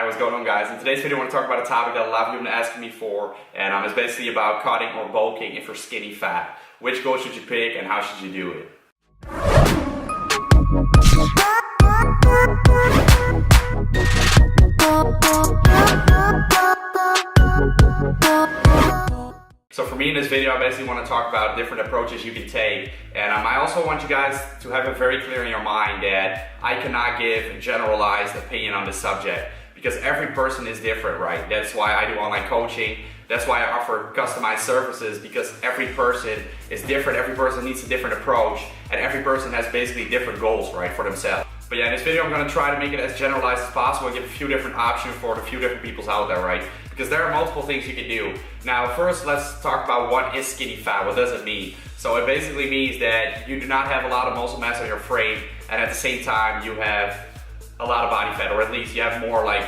Hi, what's going on, guys? In today's video I want to talk about a topic that a lot of you have been asking me for, and it's basically about cutting or bulking if you're skinny fat. Which goal should you pick and how should you do it? So for me in this video, I basically want to talk about different approaches you can take, and I also want you guys to have it very clear in your mind that I cannot give a generalized opinion on this subject because every person is different, right? That's why I do online coaching. That's why I offer customized services, because every person is different. Every person needs a different approach, and every person has basically different goals, right, for themselves. But yeah, in this video I'm going to try to make it as generalized as possible and give a few different options for the few different people out there, right? Because there are multiple things you can do. Now first, let's talk about what is skinny fat. What does it mean? So it basically means that you do not have a lot of muscle mass on your frame, and at the same time you have a lot of body fat, or at least you have more like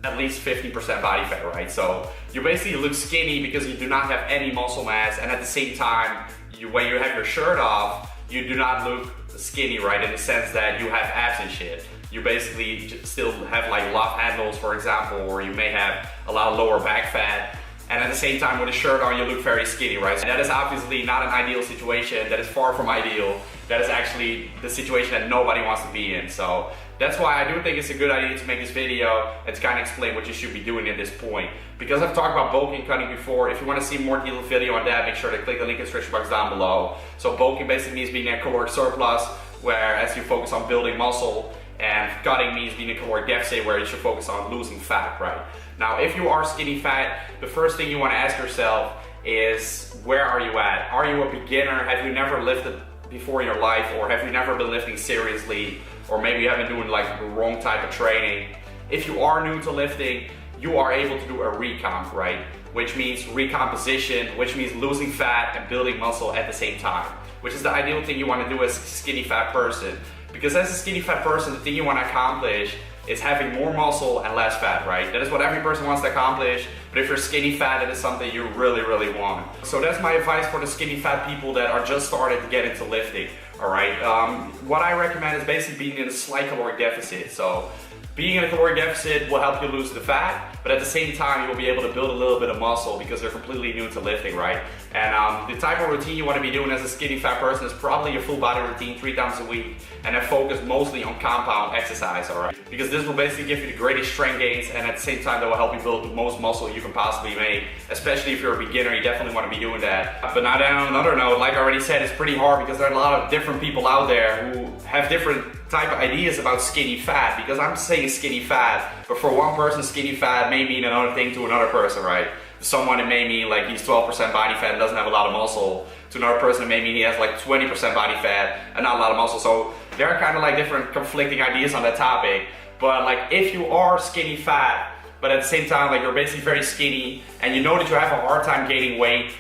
at least 50% body fat, right? So you basically look skinny because you do not have any muscle mass, and at the same time, when you have your shirt off, you do not look skinny, right? In the sense that you have abs and shit. You basically still have like love handles, for example, or you may have a lot of lower back fat, and at the same time with a shirt on you look very skinny, right? So that is obviously not an ideal situation. That is far from ideal. That is actually the situation that nobody wants to be in. So that's why I do think it's a good idea to make this video and to kind of explain what you should be doing at this point. Because I've talked about bulking and cutting before. If you want to see a more detailed video on that, make sure to click the link in the description box down below. So bulking basically means being in a caloric surplus, whereas you focus on building muscle, and cutting means being in a caloric deficit, where you should focus on losing fat, right? Now, if you are skinny fat, the first thing you want to ask yourself is, where are you at? Are you a beginner? Have you never lifted before in your life, or have you never been lifting seriously, or maybe you haven't been doing like the wrong type of training? If you are new to lifting, you are able to do a recomp, right? Which means recomposition, which means losing fat and building muscle at the same time, which is the ideal thing you want to do as a skinny fat person. Because as a skinny fat person, the thing you want to accomplish is having more muscle and less fat, right? That is what every person wants to accomplish, but if you're skinny fat, it is something you really, really want. So that's my advice for the skinny fat people that are just starting to get into lifting, all right? What I recommend is basically being in a slight caloric deficit. So being in a caloric deficit will help you lose the fat, but at the same time, you will be able to build a little bit of muscle because they're completely new to lifting, right? And the type of routine you want to be doing as a skinny fat person is probably your full body routine 3 times a week, and then focus mostly on compound exercise, all right? Because this will basically give you the greatest strength gains, and at the same time, that will help you build the most muscle you can possibly make. Especially if you're a beginner, you definitely want to be doing that. But now on another note, like I already said, it's pretty hard because there are a lot of different people out there who have different type of ideas about skinny fat, because I'm saying skinny fat, but for one person skinny fat may mean another thing to another person, right? Someone, it may mean like he's 12% body fat and doesn't have a lot of muscle. To another person, it may mean he has like 20% body fat and not a lot of muscle. So there are kind of like different conflicting ideas on that topic. But like if you are skinny fat, but at the same time, like you're basically very skinny and you know that you have a hard time gaining weight,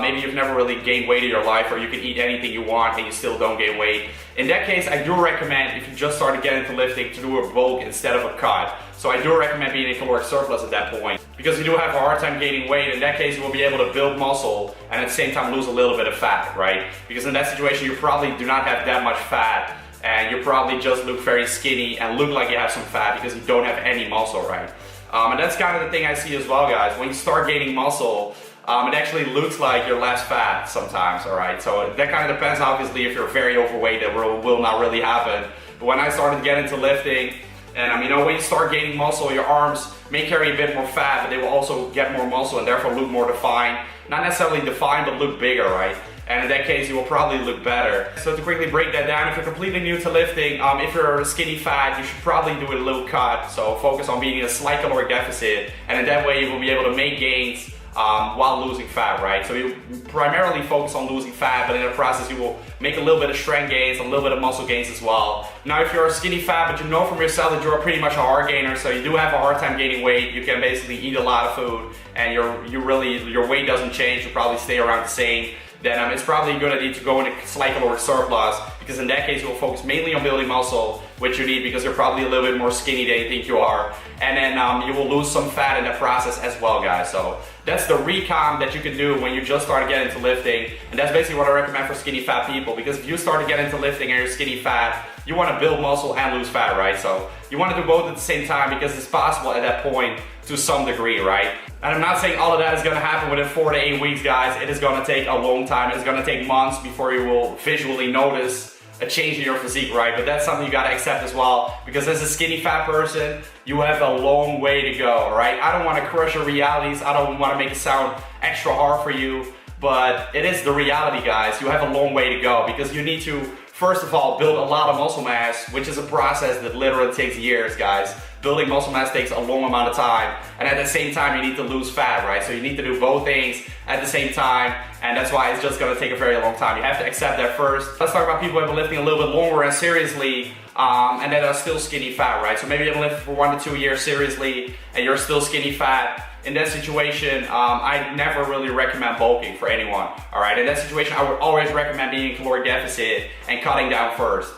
maybe you've never really gained weight in your life, or you can eat anything you want and you still don't gain weight. In that case, I do recommend, if you just started getting into lifting, to do a bulk instead of a cut. So I do recommend being in caloric surplus at that point, because you do have a hard time gaining weight. In that case, you will be able to build muscle and at the same time lose a little bit of fat, right? Because in that situation, you probably do not have that much fat, and you probably just look very skinny and look like you have some fat because you don't have any muscle, right? And that's kind of the thing I see as well, guys. When you start gaining muscle, it actually looks like you're less fat sometimes, all right? So that kind of depends, obviously. If you're very overweight, that will not really happen. But when I started to get into lifting, and when you start gaining muscle, your arms may carry a bit more fat, but they will also get more muscle and therefore look more defined. Not necessarily defined, but look bigger, right? And in that case, you will probably look better. So to quickly break that down, if you're completely new to lifting, if you're skinny fat, you should probably do a little cut. So focus on being in a slight caloric deficit, and in that way you will be able to make gains while losing fat, right? So you primarily focus on losing fat, but in the process you will make a little bit of strength gains, a little bit of muscle gains as well. Now if you're a skinny fat, but you know from yourself that you're pretty much a hard gainer, so you do have a hard time gaining weight, you can basically eat a lot of food and your weight doesn't change, you probably stay around the same, then it's probably a good idea to go in a slight caloric surplus, because in that case you will focus mainly on building muscle, which you need because you're probably a little bit more skinny than you think you are, and then you will lose some fat in the process as well, guys. So that's the recomp that you can do when you just start getting into lifting, and that's basically what I recommend for skinny fat people, because if you start to get into lifting and you're skinny fat, you want to build muscle and lose fat, right? So you want to do both at the same time because it's possible at that point to some degree, right? And I'm not saying all of that is going to happen within 4 to 8 weeks, guys. It is going to take a long time. It's going to take months before you will visually notice a change in your physique, right? But that's something you got to accept as well, because as a skinny fat person, you have a long way to go, right? I don't want to crush your realities. I don't want to make it sound extra hard for you, but it is the reality, guys. You have a long way to go because you need to, first of all, build a lot of muscle mass, which is a process that literally takes years, guys. Building muscle mass takes a long amount of time, and at the same time you need to lose fat, right? So you need to do both things at the same time, and that's why it's just gonna take a very long time. You have to accept that first. Let's talk about people who have been lifting a little bit longer and seriously, and that are still skinny fat, right? So maybe you've been lifting for 1 to 2 years seriously, and you're still skinny fat. In that situation, I never really recommend bulking for anyone, all right? In that situation, I would always recommend being in caloric deficit and cutting down first.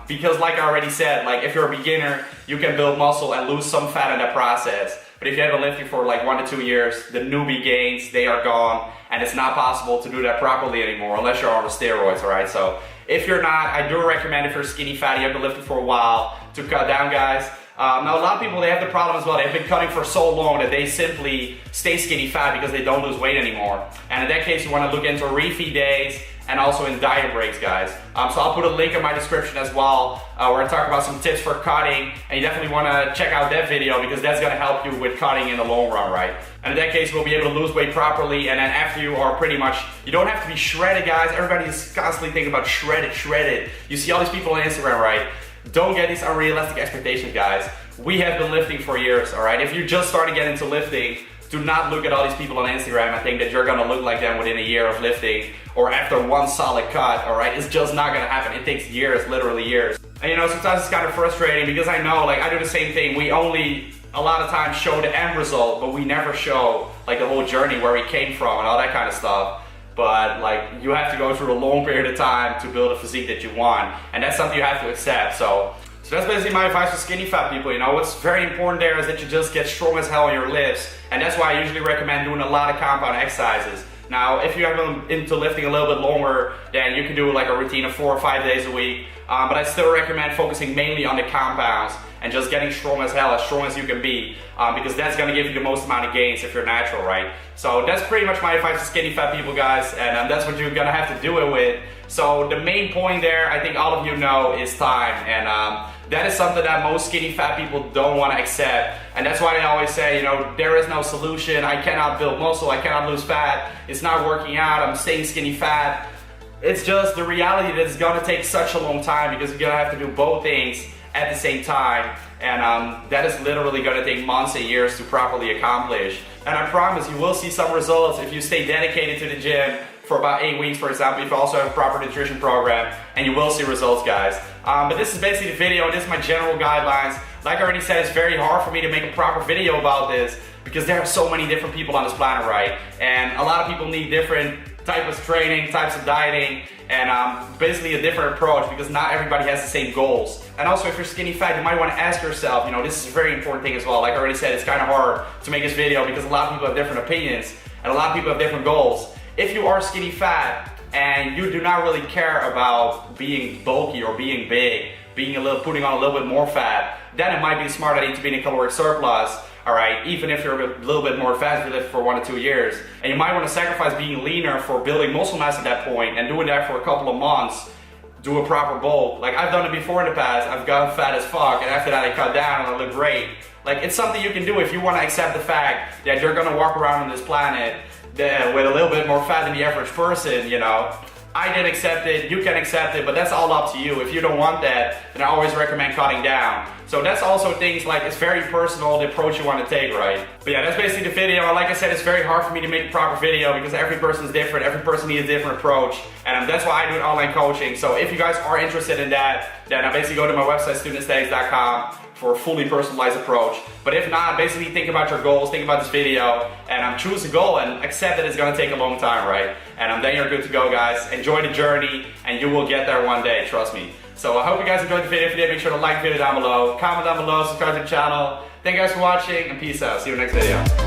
Because like I already said, like if you're a beginner, you can build muscle and lose some fat in that process. But if you have been lifting for like 1 to 2 years, the newbie gains, they are gone, and it's not possible to do that properly anymore unless you're on the steroids, all right? So if you're not, I do recommend if you're skinny fat, you have been lifting for a while, to cut down, guys. Now a lot of people, they have the problem as well. They've been cutting for so long that they simply stay skinny fat because they don't lose weight anymore. And in that case, you want to look into refeed days and also in diet breaks, guys. So I'll put a link in my description as well where I talk about some tips for cutting, and you definitely want to check out that video because that's going to help you with cutting in the long run, right? And in that case, we'll be able to lose weight properly, and then after you are pretty much, you don't have to be shredded, guys. Everybody's constantly thinking about shredded. You see all these people on Instagram, right? Don't get these unrealistic expectations, guys. We have been lifting for years, all right? If you just started getting into lifting, do not look at all these people on Instagram and think that you're gonna look like them within a year of lifting or after one solid cut, all right? It's just not gonna happen. It takes years, literally years. And you know, sometimes it's kind of frustrating because I know, like, I do the same thing. We only, a lot of times, show the end result, but we never show, like, the whole journey, where we came from and all that kind of stuff. But like, you have to go through a long period of time to build a physique that you want, and that's something you have to accept. So that's basically my advice for skinny fat people. You know, what's very important there is that you just get strong as hell on your lifts, and that's why I usually recommend doing a lot of compound exercises. Now, if you have been into lifting a little bit longer, then you can do like a routine of 4 or 5 days a week. But I still recommend focusing mainly on the compounds and just getting strong as hell, as strong as you can be, because that's gonna give you the most amount of gains if you're natural, right? So that's pretty much my advice to skinny fat people, guys, and that's what you're gonna have to do it with. So the main point there, I think all of you know, is time, and that is something that most skinny fat people don't want to accept, and that's why they always say, you know, there is no solution. I cannot build muscle, I cannot lose fat, it's not working out, I'm staying skinny fat. It's just the reality that it's gonna take such a long time because you're gonna have to do both things at the same time, and that is literally gonna take months and years to properly accomplish. And I promise you will see some results if you stay dedicated to the gym for about 8 weeks, for example, if you also have a proper nutrition program, and you will see results, guys. But this is basically the video, this is my general guidelines. Like I already said, it's very hard for me to make a proper video about this because there are so many different people on this planet, right? And a lot of people need different types of training, types of dieting, and basically a different approach because not everybody has the same goals. And also, if you're skinny fat, you might want to ask yourself, you know, this is a very important thing as well. Like I already said, it's kind of hard to make this video because a lot of people have different opinions and a lot of people have different goals. If you are skinny fat and you do not really care about being bulky or being big, putting on a little bit more fat, then it might be a smart idea to be in a caloric surplus, all right, even if you're a little bit more fat if you live for 1 to 2 years. And you might want to sacrifice being leaner for building muscle mass at that point, and doing that for a couple of months, do a proper bulk. Like I've done it before in the past, I've gotten fat as fuck, and after that I cut down and I look great. Like, it's something you can do if you want to accept the fact that you're gonna walk around on this planet with a little bit more fat than the average person, you know. I did accept it, you can accept it, but that's all up to you. If you don't want that, then I always recommend cutting down. So that's also things like, it's very personal, the approach you want to take, right? But yeah, that's basically the video. Like I said, it's very hard for me to make a proper video because every person is different, every person needs a different approach, and that's why I do online coaching. So if you guys are interested in that, then I basically go to my website, studentsthetics.com, for a fully personalized approach. But if not, basically think about your goals, think about this video, and choose a goal and accept that it's gonna take a long time, right? And then you're good to go, guys. Enjoy the journey, and you will get there one day, trust me. So I hope you guys enjoyed the video. If you did, make sure to like the video down below, comment down below, subscribe to the channel. Thank you guys for watching, and peace out. See you in the next video.